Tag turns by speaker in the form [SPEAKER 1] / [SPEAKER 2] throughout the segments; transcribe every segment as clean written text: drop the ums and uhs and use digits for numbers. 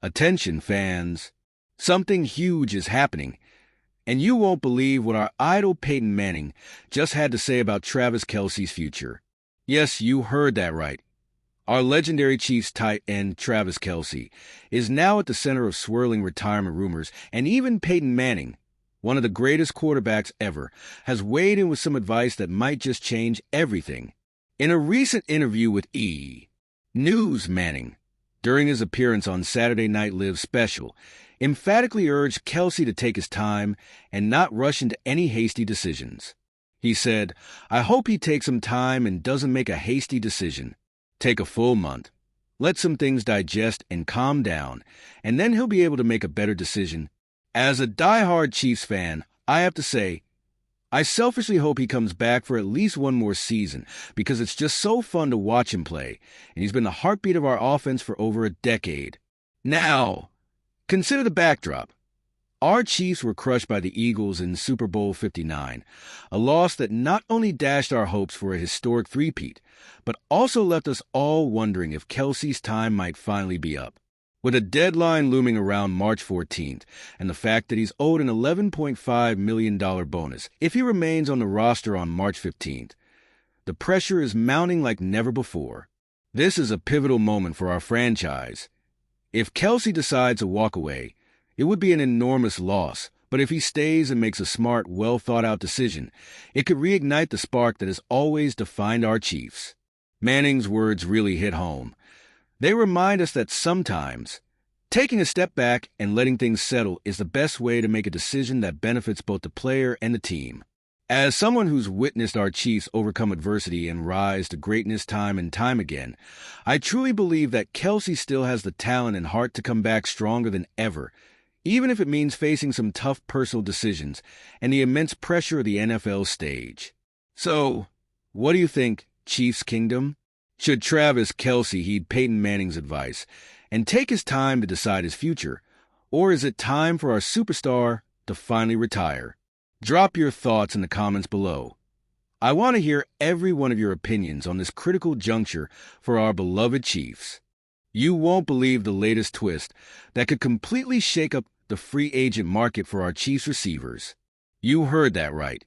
[SPEAKER 1] Attention, fans. Something huge is happening, and you won't believe what our idol Peyton Manning just had to say about Travis Kelce's future. Yes, you heard that right. Our legendary Chiefs tight end Travis Kelce is now at the center of swirling retirement rumors, and even Peyton Manning, one of the greatest quarterbacks ever, has weighed in with some advice that might just change everything. In a recent interview with E! News, Manning, during his appearance on Saturday Night Live's special, emphatically urged Kelce to take his time and not rush into any hasty decisions. He said, "I hope he takes some time and doesn't make a hasty decision. Take a full month. Let some things digest and calm down, and then he'll be able to make a better decision." As a diehard Chiefs fan, I have to say, I selfishly hope he comes back for at least one more season because it's just so fun to watch him play, and he's been the heartbeat of our offense for over a decade. Now, consider the backdrop. Our Chiefs were crushed by the Eagles in Super Bowl 59, a loss that not only dashed our hopes for a historic three-peat, but also left us all wondering if Kelce's time might finally be up. With a deadline looming around March 14th, and the fact that he's owed an $11.5 million bonus if he remains on the roster on March 15th, the pressure is mounting like never before. This is a pivotal moment for our franchise. If Kelce decides to walk away, it would be an enormous loss, but if he stays and makes a smart, well-thought-out decision, it could reignite the spark that has always defined our Chiefs. Manning's words really hit home. They remind us that sometimes taking a step back and letting things settle is the best way to make a decision that benefits both the player and the team. As someone who's witnessed our Chiefs overcome adversity and rise to greatness time and time again, I truly believe that Kelce still has the talent and heart to come back stronger than ever, even if it means facing some tough personal decisions and the immense pressure of the NFL stage. So, what do you think, Chiefs Kingdom? Should Travis Kelce heed Peyton Manning's advice and take his time to decide his future, or is it time for our superstar to finally retire? Drop your thoughts in the comments below. I want to hear every one of your opinions on this critical juncture for our beloved Chiefs. You won't believe the latest twist that could completely shake up the free agent market for our Chiefs receivers. You heard that right.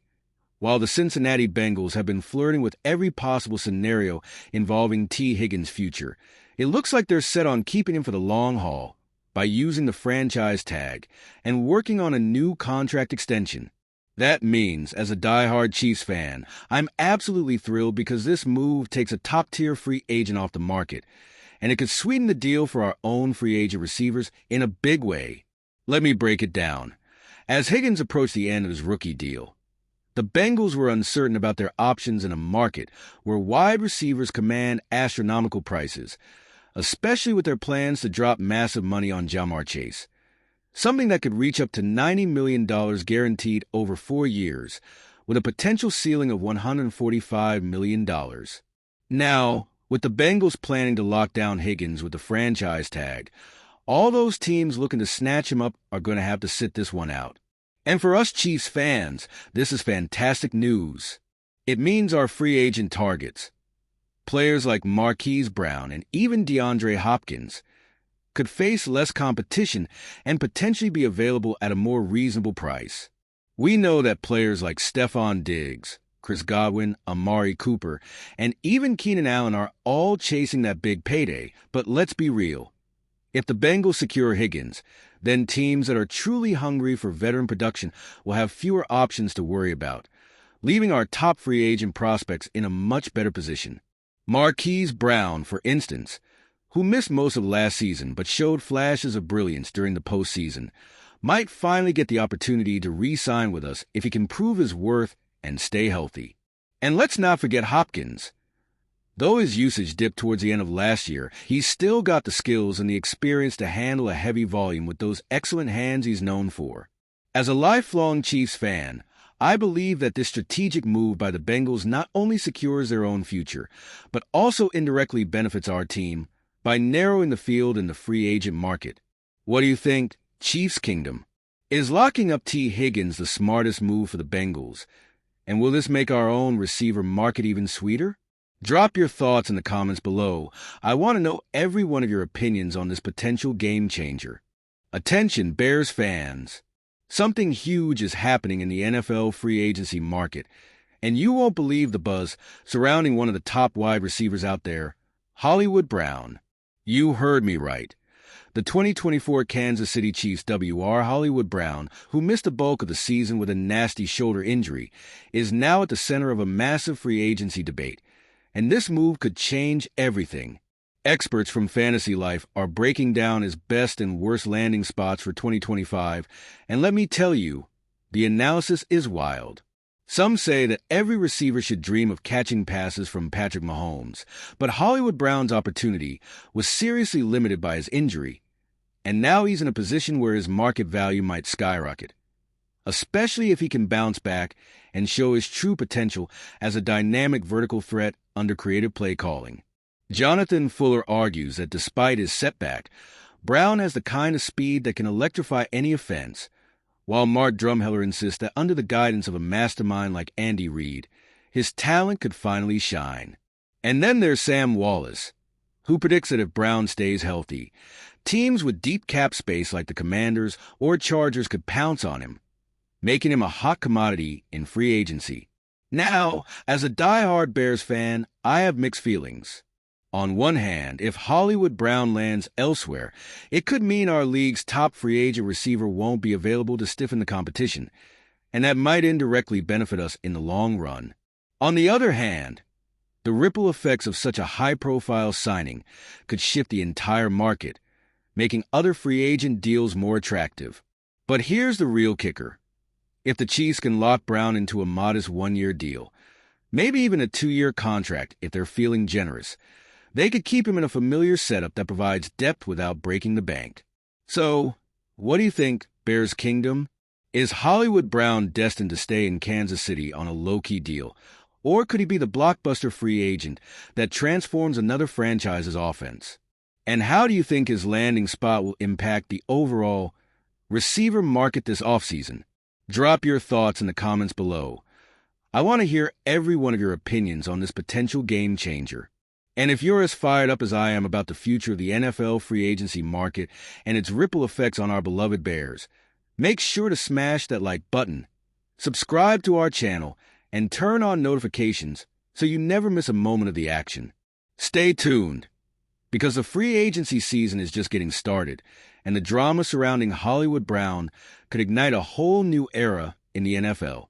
[SPEAKER 1] While the Cincinnati Bengals have been flirting with every possible scenario involving T. Higgins' future, it looks like they're set on keeping him for the long haul by using the franchise tag and working on a new contract extension. That means, as a diehard Chiefs fan, I'm absolutely thrilled because this move takes a top-tier free agent off the market, and it could sweeten the deal for our own free agent receivers in a big way. Let me break it down. As Higgins approached the end of his rookie deal, the Bengals were uncertain about their options in a market where wide receivers command astronomical prices, especially with their plans to drop massive money on Ja'Marr Chase, something that could reach up to $90 million guaranteed over 4 years, with a potential ceiling of $145 million. Now, with the Bengals planning to lock down Higgins with the franchise tag, all those teams looking to snatch him up are going to have to sit this one out. And for us Chiefs fans, this is fantastic news. It means our free agent targets, players like Marquise Brown and even DeAndre Hopkins, could face less competition and potentially be available at a more reasonable price. We know that players like Stephon Diggs, Chris Godwin, Amari Cooper, and even Keenan Allen are all chasing that big payday, but let's be real. If the Bengals secure Higgins, then teams that are truly hungry for veteran production will have fewer options to worry about, leaving our top free agent prospects in a much better position. Marquise Brown, for instance, who missed most of last season but showed flashes of brilliance during the postseason, might finally get the opportunity to re-sign with us if he can prove his worth and stay healthy. And let's not forget Hopkins. Though his usage dipped towards the end of last year, he's still got the skills and the experience to handle a heavy volume with those excellent hands he's known for. As a lifelong Chiefs fan, I believe that this strategic move by the Bengals not only secures their own future, but also indirectly benefits our team by narrowing the field in the free agent market. What do you think, Chiefs Kingdom? Is locking up T. Higgins the smartest move for the Bengals? And will this make our own receiver market even sweeter? Drop your thoughts in the comments below. I want to know every one of your opinions on this potential game changer. Attention, Bears fans. Something huge is happening in the NFL free agency market, and you won't believe the buzz surrounding one of the top wide receivers out there, Hollywood Brown. You heard me right. The 2024 Kansas City Chiefs WR Hollywood Brown, who missed the bulk of the season with a nasty shoulder injury, is now at the center of a massive free agency debate, and this move could change everything. Experts from Fantasy Life are breaking down his best and worst landing spots for 2025, and let me tell you, the analysis is wild. Some say that every receiver should dream of catching passes from Patrick Mahomes, but Hollywood Brown's opportunity was seriously limited by his injury, and now he's in a position where his market value might skyrocket, especially if he can bounce back and show his true potential as a dynamic vertical threat under creative play calling. Jonathan Fuller argues that despite his setback, Brown has the kind of speed that can electrify any offense, while Mark Drumheller insists that under the guidance of a mastermind like Andy Reid, his talent could finally shine. And then there's Sam Wallace, who predicts that if Brown stays healthy, teams with deep cap space like the Commanders or Chargers could pounce on him, making him a hot commodity in free agency. Now, as a die-hard Bears fan, I have mixed feelings. On one hand, if Hollywood Brown lands elsewhere, it could mean our league's top free agent receiver won't be available to stiffen the competition, and that might indirectly benefit us in the long run. On the other hand, the ripple effects of such a high-profile signing could shift the entire market, making other free agent deals more attractive. But here's the real kicker. If the Chiefs can lock Brown into a modest one-year deal, maybe even a 2-year contract if they're feeling generous, they could keep him in a familiar setup that provides depth without breaking the bank. So, what do you think, Bears Kingdom? Is Hollywood Brown destined to stay in Kansas City on a low-key deal, or could he be the blockbuster free agent that transforms another franchise's offense? And how do you think his landing spot will impact the overall receiver market this offseason? Drop your thoughts in the comments below. I want to hear every one of your opinions on this potential game changer. And if you're as fired up as I am about the future of the NFL free agency market and its ripple effects on our beloved Bears, make sure to smash that like button, subscribe to our channel, and turn on notifications so you never miss a moment of the action. Stay tuned, because the free agency season is just getting started, and the drama surrounding Hollywood Brown could ignite a whole new era in the NFL.